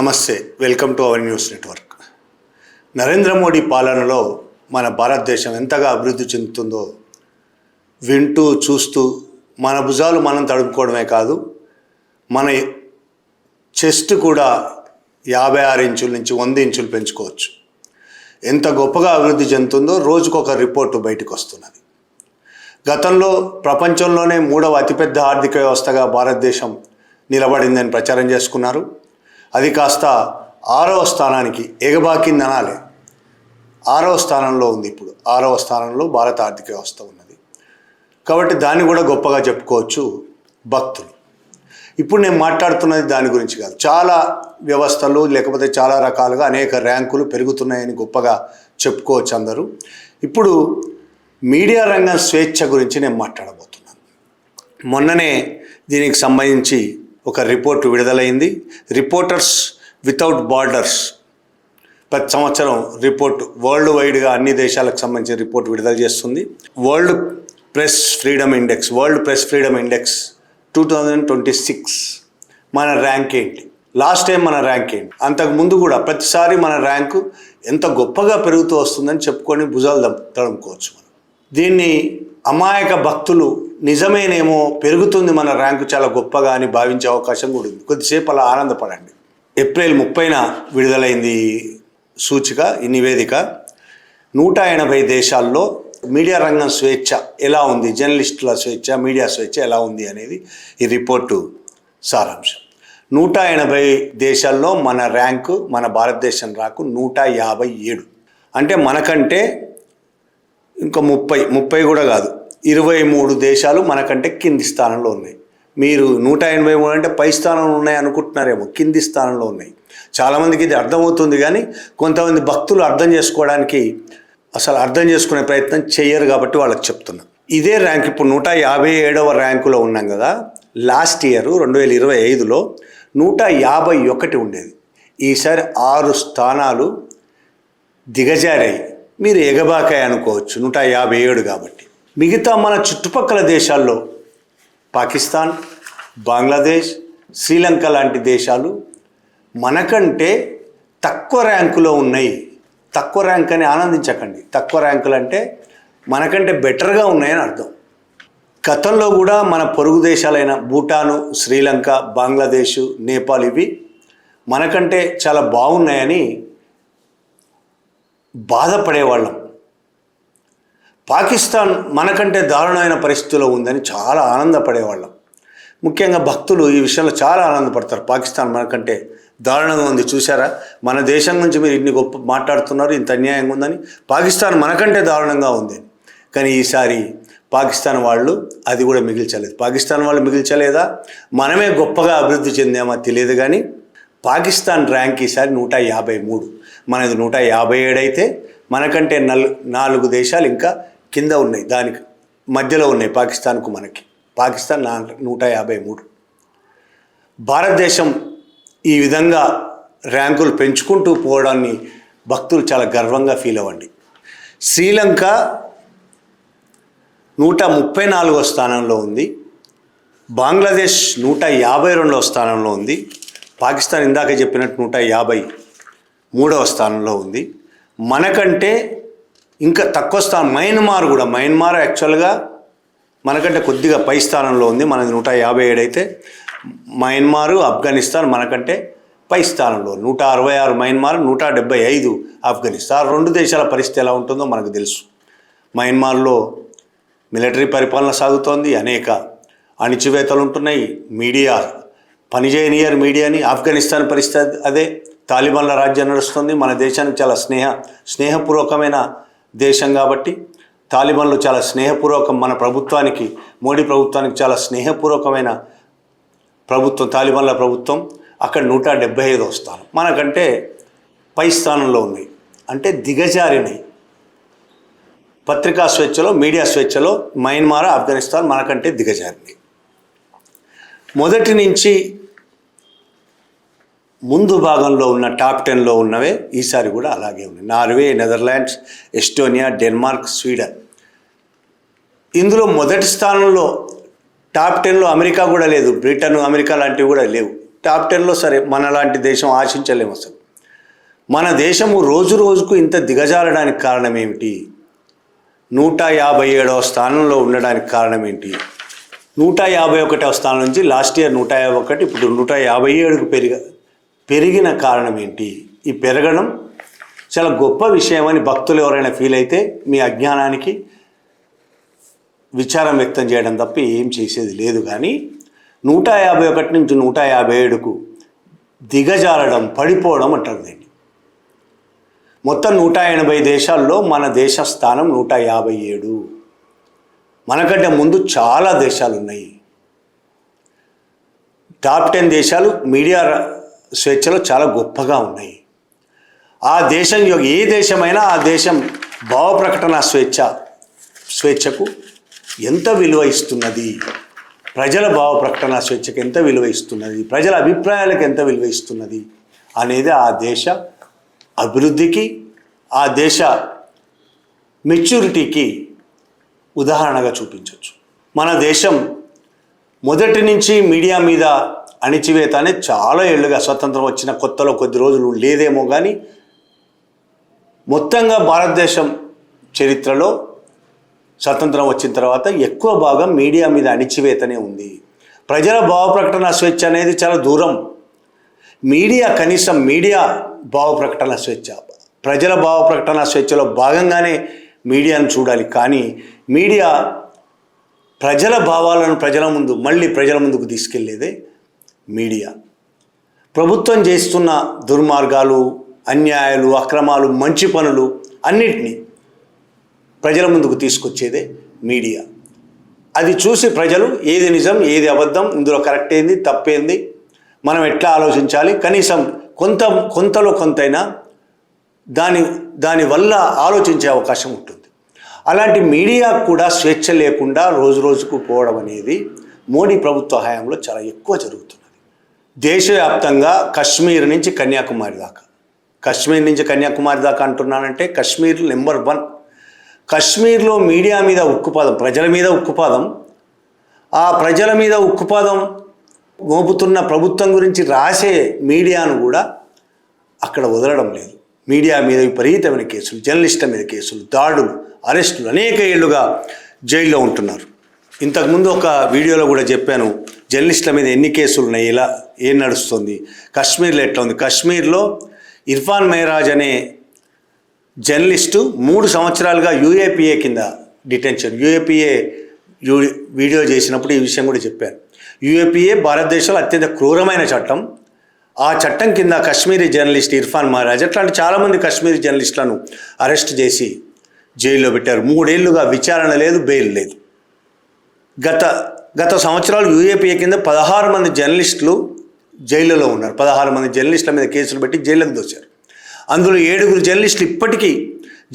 నమస్తే, welcome to our news network. Narendra Modi పాలనలో మన భారతదేశం ఎంతగా అభివృద్ధి చెందుతుందో వింటూ చూస్తూ మన భుజాలు మనం తడుపుకోవడమే కాదు, మన చెస్ట్ కూడా 56 ఇంచుల నుంచి 100 ఇంచులు పెంచుకోవచ్చు. ఎంత గొప్పగా అభివృద్ధి చెందుతుందో రోజుకొక రిపోర్టు బయటకు వస్తున్నది. గతంలో ప్రపంచంలోనే 3వ అతిపెద్ద ఆర్థిక వ్యవస్థగా భారతదేశం నిలబడిందని ప్రచారం చేసుకున్నారు. అది కాస్త 6వ స్థానానికి ఎగబాకింది అనాలి. 6వ స్థానంలో ఉంది. ఇప్పుడు 6వ స్థానంలో భారత ఆర్థిక వ్యవస్థ ఉన్నది. కాబట్టి దాన్ని కూడా గొప్పగా చెప్పుకోవచ్చు భక్తులు. ఇప్పుడు నేను మాట్లాడుతున్నది దాని గురించి కాదు. చాలా వ్యవస్థలు లేకపోతే చాలా రకాలుగా అనేక ర్యాంకులు పెరుగుతున్నాయని గొప్పగా చెప్పుకోవచ్చు అందరూ. ఇప్పుడు మీడియా రంగం స్వేచ్ఛ గురించి నేను మాట్లాడబోతున్నాను. మొన్ననే దీనికి సంబంధించి ఒక రిపోర్టు విడుదలైంది. రిపోర్టర్స్ వితౌట్ బార్డర్స్ ప్రతి సంవత్సరం రిపోర్టు వరల్డ్ వైడ్గా అన్ని దేశాలకు సంబంధించిన రిపోర్ట్ విడుదల చేస్తుంది. వరల్డ్ ప్రెస్ ఫ్రీడమ్ ఇండెక్స్ 2026 మన ర్యాంక్ ఏంటి, లాస్ట్ టైం మన ర్యాంక్ ఏంటి, అంతకుముందు కూడా ప్రతిసారి మన ర్యాంకు ఎంత గొప్పగా పెరుగుతూ వస్తుందని చెప్పుకొని భుజాలు తడుముకోవచ్చు. మనం దీన్ని అమాయక భక్తులు నిజమేనేమో పెరుగుతుంది మన ర్యాంకు చాలా గొప్పగా అని భావించే అవకాశం కూడా ఉంది. కొద్దిసేపు అలా ఆనందపడండి. ఏప్రిల్ 30న విడుదలైంది సూచిక, ఈ నివేదిక. 180 దేశాల్లో మీడియా రంగం స్వేచ్ఛ ఎలా ఉంది, జర్నలిస్టుల స్వేచ్ఛ, మీడియా స్వేచ్ఛ ఎలా ఉంది అనేది ఈ రిపోర్టు సారాంశం. 180 దేశాల్లో మన ర్యాంకు, మన భారతదేశం ర్యాంకు 157. అంటే మనకంటే ఇంకా 30 కూడా కాదు, 23 దేశాలు మనకంటే కింది స్థానంలో ఉన్నాయి. మీరు 183 అంటే పై స్థానంలో ఉన్నాయి అనుకుంటున్నారేమో, కింది స్థానంలో ఉన్నాయి. చాలామందికి ఇది అర్థమవుతుంది, కానీ కొంతమంది భక్తులు అర్థం చేసుకోవడానికి అసలు అర్థం చేసుకునే ప్రయత్నం చేయరు కాబట్టి వాళ్ళకి చెప్తున్నా. ఇదే ర్యాంక్ ఇప్పుడు 157వ ర్యాంకులో ఉన్నాం కదా. లాస్ట్ ఇయర్ 2025లో 151 ఉండేది. ఈసారి 6 స్థానాలు దిగజారాయి. మీరు ఎగబాకాయ అనుకోవచ్చు, 157 కాబట్టి. మిగతా మన చుట్టుపక్కల దేశాల్లో పాకిస్తాన్, బంగ్లాదేశ్, శ్రీలంక లాంటి దేశాలు మనకంటే తక్కువ ర్యాంకులో ఉన్నాయి. తక్కువ ర్యాంక్ అని ఆనందించకండి. తక్కువ ర్యాంకులు అంటే మనకంటే బెటర్గా ఉన్నాయని అర్థం. గతంలో కూడా మన పొరుగు దేశాలైన భూటాను, శ్రీలంక, బంగ్లాదేశ్, నేపాల్ ఇవి మనకంటే చాలా బాగున్నాయని బాధపడేవాళ్ళం. పాకిస్తాన్ మనకంటే దారుణమైన పరిస్థితిలో ఉందని చాలా ఆనందపడేవాళ్ళం. ముఖ్యంగా భక్తులు ఈ విషయంలో చాలా ఆనందపడతారు. పాకిస్తాన్ మనకంటే దారుణంగా ఉంది, చూసారా, మన దేశం నుంచి మీరు ఇన్ని గొప్ప మాట్లాడుతున్నారు, ఇంత అన్యాయంగా ఉందని. పాకిస్తాన్ మనకంటే దారుణంగా ఉంది. కానీ ఈసారి పాకిస్తాన్ వాళ్ళు అది కూడా మిగిల్చలేదు. పాకిస్తాన్ వాళ్ళు మిగిల్చలేదా, మనమే గొప్పగా అభివృద్ధి చెందామా తెలియదు, కానీ పాకిస్తాన్ ర్యాంక్ ఈసారి 153. మనది 157 అయితే మనకంటే 4 దేశాలు ఇంకా కింద ఉన్నాయి, దానికి మధ్యలో ఉన్నాయి పాకిస్తాన్కు మనకి. పాకిస్తాన్ 153. భారతదేశం ఈ విధంగా ర్యాంకులు పెంచుకుంటూ పోవడాన్ని భక్తులు చాలా గర్వంగా ఫీల్ అవ్వండి. శ్రీలంక 134వ స్థానంలో ఉంది. బంగ్లాదేశ్ 152వ స్థానంలో ఉంది. పాకిస్తాన్ ఇందాక చెప్పినట్టు 153వ స్థానంలో ఉంది. మనకంటే ఇంకా తక్కువ స్థానం మయన్మార్ యాక్చువల్గా మనకంటే కొద్దిగా పై స్థానంలో ఉంది. మనది 157 అయితే మయన్మార్, ఆఫ్ఘనిస్తాన్ మనకంటే పై స్థానంలో. 166 మయన్మార్, 175 ఆఫ్ఘనిస్తాన్. 2 దేశాల పరిస్థితి ఎలా ఉంటుందో మనకు తెలుసు. మయన్మార్లో మిలిటరీ పరిపాలన సాగుతోంది, అనేక అణిచివేతలు ఉంటున్నాయి, మీడియా పనిచేయనియర్ మీడియాని. ఆఫ్ఘనిస్తాన్ పరిస్థితి అదే, తాలిబాన్ల రాజ్యం నడుస్తుంది. మన దేశానికి చాలా స్నేహపూర్వకమైన దేశం కాబట్టి తాలిబాన్లు చాలా స్నేహపూర్వకం. మన ప్రభుత్వానికి, మోడీ ప్రభుత్వానికి చాలా స్నేహపూర్వకమైన ప్రభుత్వం తాలిబాన్ల ప్రభుత్వం. అక్కడ 175వ స్థానం, మనకంటే పై స్థానంలో ఉన్నాయి. అంటే దిగజారినాయి. పత్రికా స్వేచ్ఛలో, మీడియా స్వేచ్ఛలో మయన్మార్, ఆఫ్ఘనిస్తాన్ మనకంటే దిగజారినాయి. మొదటి నుంచి ముందు భాగంలో ఉన్న టాప్ 10లో ఉన్నవే ఈసారి కూడా అలాగే ఉన్నాయి. Norway, Netherlands, Estonia, Denmark, Sweden. ఇందులో మొదటి స్థానంలో టాప్ 10లో అమెరికా కూడా లేదు, బ్రిటన్, అమెరికా లాంటివి కూడా లేవు. టాప్ 10లో సరే మనలాంటి దేశం ఆశించలేము అసలు. మన దేశము రోజు రోజుకు ఇంత దిగజారడానికి కారణం ఏమిటి? 157వ స్థానంలో ఉండడానికి కారణం ఏంటి? 151వ స్థానం నుంచి లాస్ట్ ఇయర్ 151, ఇప్పుడు 157కు పెరిగిన కారణం ఏంటి? ఈ పెరగడం చాలా గొప్ప విషయం అని భక్తులు ఎవరైనా ఫీల్ అయితే మీ అజ్ఞానానికి విచారం వ్యక్తం చేయడం తప్ప ఏం చేసేది లేదు. కానీ 151 నుంచి 157కు దిగజారడం, పడిపోవడం అంటారు దీన్ని. మొత్తం 180 దేశాల్లో మన దేశ స్థానం 157. మనకంటే ముందు చాలా దేశాలు ఉన్నాయి. టాప్ 10 దేశాలు మీడియా స్వేచ్ఛలో చాలా గొప్పగా ఉన్నాయి. ఆ దేశం ఏ దేశమైనా ఆ దేశం భావ ప్రకటన స్వేచ్ఛకు ఎంత విలువ ఇస్తున్నది, ప్రజల భావ ప్రకటన స్వేచ్ఛకు ఎంత విలువ ఇస్తున్నది, ప్రజల అభిప్రాయాలకు ఎంత విలువ ఇస్తున్నది అనేది ఆ దేశ అభివృద్ధికి, ఆ దేశ మెచ్యూరిటీకి ఉదాహరణగా చూపించవచ్చు. మన దేశం మొదటి నుంచి మీడియా మీద అణిచివేత అనేది చాలా ఏళ్ళుగా, స్వతంత్రం వచ్చిన కొత్తలో కొద్ది రోజులు లేదేమో కానీ మొత్తంగా భారతదేశం చరిత్రలో స్వతంత్రం వచ్చిన తర్వాత ఎక్కువ భాగం మీడియా మీద అణిచివేతనే ఉంది. ప్రజల భావ ప్రకటన స్వేచ్ఛ అనేది చాలా దూరం. మీడియా కనీసం మీడియా భావ ప్రకటన స్వేచ్ఛ, ప్రజల భావ ప్రకటన స్వేచ్ఛలో భాగంగానే మీడియాను చూడాలి. కానీ మీడియా ప్రజల భావాలను ప్రజల ముందుకు తీసుకెళ్లేదే మీడియా. ప్రభుత్వం చేస్తున్న దుర్మార్గాలు, అన్యాయాలు, అక్రమాలు, మంచి పనులు అన్నిటినీ ప్రజల ముందుకు తీసుకొచ్చేదే మీడియా. అది చూసి ప్రజలు ఏది నిజం, ఏది అబద్ధం, ఇందులో కరెక్ట్ ఏంది, తప్పేంది, మనం ఎట్లా ఆలోచించాలి, కనీసం కొంతలో కొంతైనా దాని వల్ల ఆలోచించే అవకాశం ఉంటుంది. అలాంటి మీడియా కూడా స్వేచ్ఛ లేకుండా రోజు రోజుకు పోవడం అనేది మోడీ ప్రభుత్వ హయాంలో చాలా ఎక్కువ జరుగుతున్నది. దేశవ్యాప్తంగా కశ్మీర్ నుంచి కన్యాకుమారి దాకా అంటున్నానంటే కశ్మీర్ నెంబర్ 1. కశ్మీర్లో మీడియా మీద ఉక్కుపాదం, ప్రజల మీద ఉక్కుపాదం, ఆ ప్రజల మీద ఉక్కుపాదం మోపుతున్న ప్రభుత్వం గురించి రాసే మీడియాను కూడా అక్కడ వదలడం లేదు. మీడియా మీద విపరీతమైన కేసులు, జర్నలిస్టుల మీద కేసులు, దాడులు, అరెస్టులు, అనేక ఏళ్లుగా జైల్లో ఉంటున్నారు. ఇంతకుముందు ఒక వీడియోలో కూడా చెప్పాను, జర్నలిస్టుల మీద ఎన్ని కేసులు ఉన్నాయి, ఇలా ఏం నడుస్తుంది, కశ్మీర్లో ఎట్లా ఉంది. కశ్మీర్లో ఇర్ఫాన్ మెహరాజ్ అనే జర్నలిస్టు 3 సంవత్సరాలుగా యూఏపీఏ కింద డిటెన్షన్. వీడియో చేసినప్పుడు ఈ విషయం కూడా చెప్పాను. యూఏపీఏ భారతదేశంలో అత్యంత క్రూరమైన చట్టం. ఆ చట్టం కింద కశ్మీరీ జర్నలిస్ట్ ఇర్ఫాన్ మెహరాజ్ అట్లాంటి చాలామంది కశ్మీరీ జర్నలిస్టులను అరెస్ట్ చేసి జైల్లో పెట్టారు. 3 ఏళ్లుగా విచారణ లేదు, బెయిల్ లేదు. గత సంవత్సరాలు యూఏపీఏ కింద 16 మంది జర్నలిస్టులు జైలులో ఉన్నారు. 16 మంది జర్నలిస్టుల మీద కేసులు పెట్టి జైలుకు దోశారు. అందులో 7 జర్నలిస్టులు ఇప్పటికీ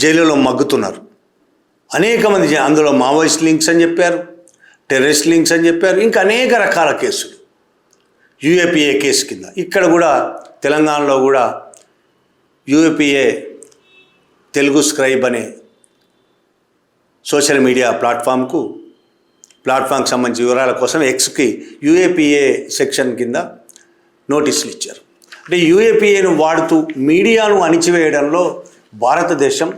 జైలులో మగ్గుతున్నారు. అనేక మంది అందులో మావోయిస్ట్ లింక్స్ అని చెప్పారు, టెర్రరిస్ట్ లింక్స్ అని చెప్పారు, ఇంకా అనేక రకాల కేసులు యూఏపీఏ కేసు కింద. ఇక్కడ కూడా తెలంగాణలో కూడా యూఏపీఏ తెలుగు స్క్రైబ్ అనే సోషల్ మీడియా ప్లాట్ఫామ్కి సంబంధించిన వివరాల కోసం ఎక్స్కి యూఏపీఏ సెక్షన్ కింద నోటీసులు ఇచ్చారు. అంటే యూఏపీఏను వాడుతూ మీడియాను అణిచివేయడంలో భారతదేశం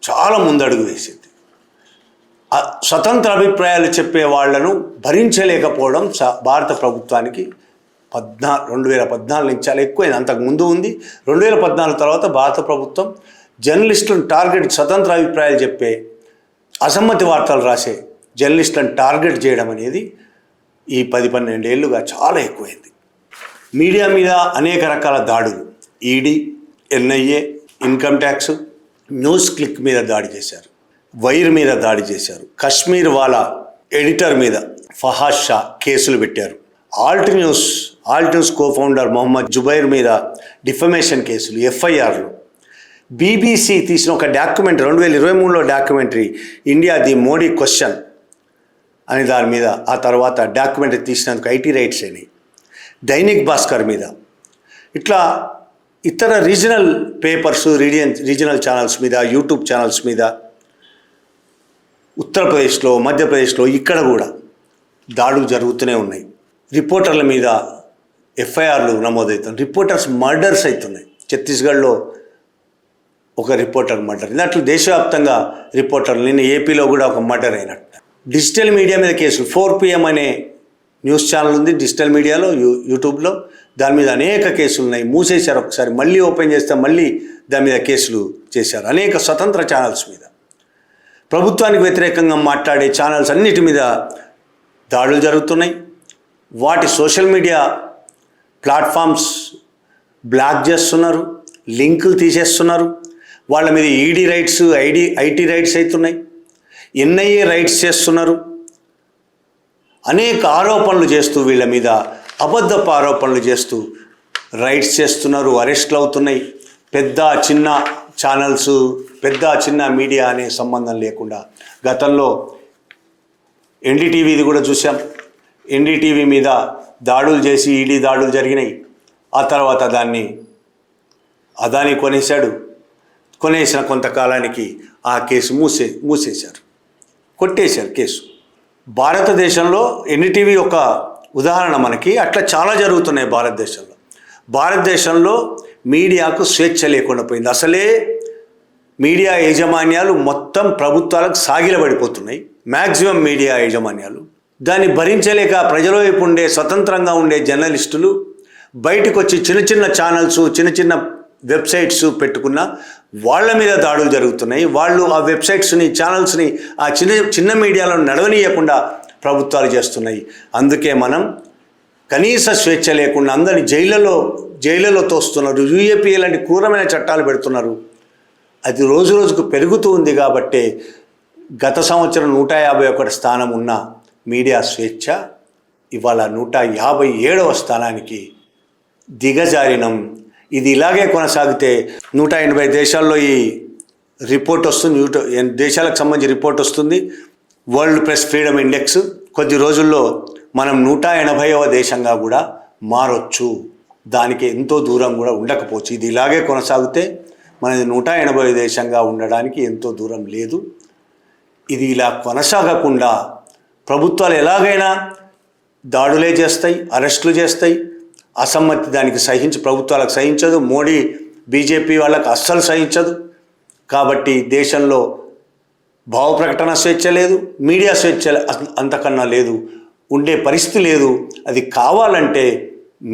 చాలా ముందడుగు వేసింది. స్వతంత్ర అభిప్రాయాలు చెప్పే వాళ్లను భరించలేకపోవడం భారత ప్రభుత్వానికి 2014 నుంచి చాలా ఎక్కువైంది. అంతకుముందు ఉంది. 2014 తర్వాత భారత ప్రభుత్వం జర్నలిస్టులను టార్గెట్, స్వతంత్ర అభిప్రాయాలు చెప్పే, అసమ్మతి వార్తలు రాసే జర్నలిస్టులను టార్గెట్ చేయడం అనేది ఈ 10-12 ఏళ్లుగా చాలా ఎక్కువైంది. మీడియా మీద అనేక రకాల దాడులు, ED, NIA, income tax, news click మీద దాడి చేశారు, వైర్ మీద దాడి చేశారు, కశ్మీర్ వాలా ఎడిటర్ మీద ఫహాద్ షా కేసులు పెట్టారు, Alt News cofounder Mohammed Zubair మీద డిఫమేషన్ కేసులు, ఎఫ్ఐఆర్లు, బీబీసీ తీసిన ఒక డాక్యుమెంటరీ 2023లో documentary India the Modi question అని దాని మీద, ఆ తర్వాత డాక్యుమెంటరీ తీసినందుకు ఐటీ రైట్స్ అని, దైనిక్ భాస్కర్ మీద, ఇట్లా ఇతర రీజనల్ పేపర్స్, రీజనల్ ఛానల్స్ మీద, యూట్యూబ్ ఛానల్స్ మీద, ఉత్తరప్రదేశ్లో, మధ్యప్రదేశ్లో ఇక్కడ కూడా దాడులు జరుగుతూనే ఉన్నాయి. రిపోర్టర్ల మీద ఎఫ్ఐఆర్లు నమోదవుతున్నాయి, రిపోర్టర్స్ మర్డర్స్ అవుతున్నాయి. ఛత్తీస్గఢ్లో ఒక రిపోర్టర్ మర్డర్, ఇలాంటి దేశవ్యాప్తంగా రిపోర్టర్లు, నిన్న ఏపీలో కూడా ఒక మర్డర్ అయినట్టు. డిజిటల్ మీడియా మీద కేసులు, 4 PM అనే న్యూస్ ఛానల్ ఉంది డిజిటల్ మీడియాలో, యూట్యూబ్లో, దాని మీద అనేక కేసులు ఉన్నాయి. మూసేశారు, ఒకసారి మళ్ళీ ఓపెన్ చేస్తే మళ్ళీ దాని మీద కేసులు చేశారు. అనేక స్వతంత్ర ఛానల్స్ మీద, ప్రభుత్వానికి వ్యతిరేకంగా మాట్లాడే ఛానల్స్ అన్నిటి మీద దాడులు జరుగుతున్నాయి. వాటి సోషల్ మీడియా ప్లాట్ఫామ్స్ బ్లాక్ చేస్తున్నారు, లింకులు తీసేస్తున్నారు. వాళ్ళ మీద ఈడీ రైట్స్, ఐటీ రైట్స్ అవుతున్నాయి, NIA రైట్స్ చేస్తున్నారు. అనేక ఆరోపణలు చేస్తూ వీళ్ళ మీద అబద్ధపు ఆరోపణలు చేస్తూ రైట్స్ చేస్తున్నారు, అరెస్టులు అవుతున్నాయి. పెద్ద చిన్న ఛానల్స్, పెద్ద చిన్న మీడియా అనే సంబంధం లేకుండా గతంలో NDTVది కూడా చూసాం. NDTV మీద దాడులు చేసి ఈడీ దాడులు జరిగినాయి. ఆ తర్వాత దాన్ని అదాని కొనేసిన కొంతకాలానికి ఆ కేసు మూసేశారు, కొట్టేశారు కేసు. భారతదేశంలో NDTV ఒక ఉదాహరణ మనకి. అట్లా చాలా జరుగుతున్నాయి భారతదేశంలో మీడియాకు స్వేచ్ఛ లేకుండా పోయింది. అసలే మీడియా యాజమాన్యాలు మొత్తం ప్రభుత్వాలకు సాగిలబడిపోతున్నాయి. మ్యాక్సిమం మీడియా యాజమాన్యాలు దాన్ని భరించలేక ప్రజల వైపు ఉండే స్వతంత్రంగా ఉండే జర్నలిస్టులు బయటకు వచ్చి చిన్న చిన్న ఛానల్స్, చిన్న చిన్న వెబ్సైట్స్ పెట్టుకున్న వాళ్ళ మీద దాడులు జరుగుతున్నాయి. వాళ్ళు ఆ వెబ్సైట్స్ని, ఛానల్స్ని, ఆ చిన్న మీడియాలో నడవనీయకుండా ప్రభుత్వాలు చేస్తున్నాయి. అందుకే మనం కనీస స్వేచ్ఛ లేకుండా అందరినీ జైళ్ళలో తోస్తున్నారు. UAPA లాంటి క్రూరమైన చట్టాలు పెడుతున్నారు. అది రోజు రోజుకు పెరుగుతూ ఉంది. కాబట్టి గత సంవత్సరం 151 స్థానం ఉన్న మీడియా స్వేచ్ఛ ఇవాళ 157వ స్థానానికి దిగజారినం. ఇది ఇలాగే కొనసాగితే 180 దేశాల్లో ఈ రిపోర్ట్ వస్తుంది, దేశాలకు సంబంధించి రిపోర్ట్ వస్తుంది, వరల్డ్ ప్రెస్ ఫ్రీడమ్ ఇండెక్స్. కొద్ది రోజుల్లో మనం 180వ దేశంగా కూడా మారొచ్చు. దానికి ఎంతో దూరం కూడా ఉండకపోవచ్చు. ఇది ఇలాగే కొనసాగితే మనది 180 దేశంగా ఉండడానికి ఎంతో దూరం లేదు. ఇది ఇలా కొనసాగకుండా ప్రభుత్వాలు ఎలాగైనా దాడులే చేస్తాయి, అరెస్టులు చేస్తాయి. అసమ్మతి దానికి ప్రభుత్వాలకు సహించదు. మోడీ బీజేపీ వాళ్ళకి అస్సలు సహించదు. కాబట్టి దేశంలో భావ ప్రకటన స్వేచ్ఛ లేదు, మీడియా స్వేచ్ఛ అంతకన్నా లేదు, ఉండే పరిస్థితి లేదు. అది కావాలంటే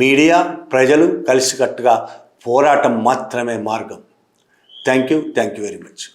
మీడియా, ప్రజలు కలిసికట్టుగా పోరాటం మాత్రమే మార్గం. Thank you very much.